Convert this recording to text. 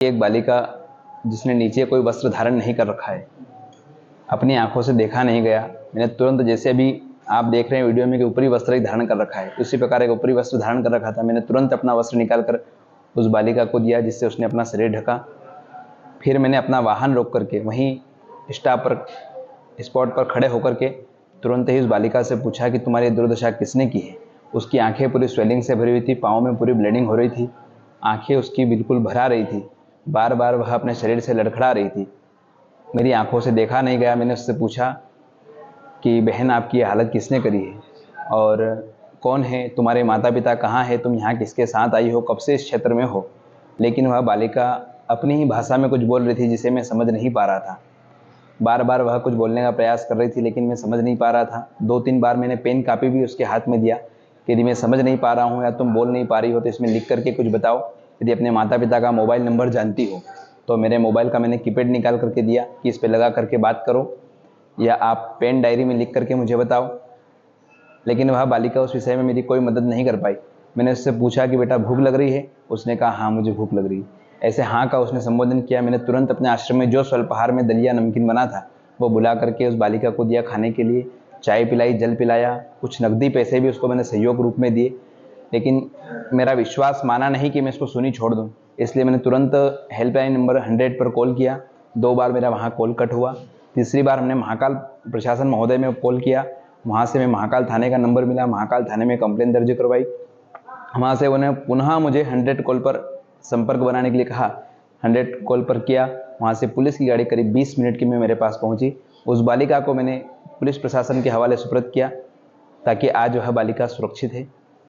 एक बालिका जिसने नीचे कोई वस्त्र धारण नहीं कर रखा है, अपनी आंखों से देखा नहीं गया। मैंने तुरंत, जैसे अभी आप देख रहे हैं वीडियो में कि ऊपरी वस्त्र एक धारण कर रखा है, उसी प्रकार एक ऊपरी वस्त्र धारण कर रखा था। मैंने तुरंत अपना वस्त्र निकालकर उस बालिका को दिया, जिससे उसने अपना शरीर ढका। फिर मैंने अपना वाहन रोक करके वहीं स्पॉट पर खड़े होकर के तुरंत ही उस बालिका से पूछा कि तुम्हारी दुर्दशा किसने की है। उसकी आंखें पूरी स्वेलिंग से भरी हुई थी, पाँव में पूरी ब्लीडिंग हो रही थी, आंखें उसकी बिल्कुल भरा रही थी, बार बार वह अपने शरीर से लड़खड़ा रही थी। मेरी आंखों से देखा नहीं गया। मैंने उससे पूछा कि बहन, आपकी ये हालत किसने करी है और कौन है तुम्हारे माता पिता, कहाँ है, तुम यहाँ किसके साथ आई हो, कब से इस क्षेत्र में हो। लेकिन वह बालिका अपनी ही भाषा में कुछ बोल रही थी, जिसे मैं समझ नहीं पा रहा था। बार बार वह कुछ बोलने का प्रयास कर रही थी, लेकिन मैं समझ नहीं पा रहा था। 2-3 बार मैंने पेन कापी भी उसके हाथ में दिया कि यदि मैं समझ नहीं पा रहा हूँ या तुम बोल नहीं पा रही हो तो इसमें लिख करके कुछ बताओ। यदि अपने माता पिता का मोबाइल नंबर जानती हो तो मेरे मोबाइल का मैंने कीपैड निकाल करके दिया कि इस पर लगा करके बात करो, या आप पेन डायरी में लिख करके मुझे बताओ। लेकिन वह बालिका उस विषय में मेरी कोई मदद नहीं कर पाई। मैंने उससे पूछा कि बेटा भूख लग रही है, उसने कहा हाँ मुझे भूख लग रही है। ऐसे हाँ का उसने संबोधन किया। मैंने तुरंत अपने आश्रम में जो स्वल्पाहार में दलिया नमकीन बना था वो बुला करके उस बालिका को दिया खाने के लिए। चाय पिलाई, जल पिलाया, कुछ नकदी पैसे भी उसको मैंने सहयोग रूप में दिए। लेकिन मेरा विश्वास माना नहीं कि मैं इसको सुनी छोड़ दूं, इसलिए मैंने तुरंत हेल्पलाइन नंबर 100 पर कॉल किया। 2 बार मेरा वहाँ कॉल कट हुआ। तीसरी बार हमने महाकाल प्रशासन महोदय में कॉल किया। वहाँ से मैं महाकाल थाने का नंबर मिला, महाकाल थाने में कंप्लेंट दर्ज करवाई। वहाँ से उन्हें पुनः मुझे 100 कॉल पर संपर्क बनाने के लिए कहा। 100 कॉल पर किया। वहाँ से पुलिस की गाड़ी करीब 20 मिनट की में मेरे पास पहुँची। उस बालिका को मैंने पुलिस प्रशासन के हवाले सुपुर्द किया ताकि आज वह बालिका सुरक्षित है।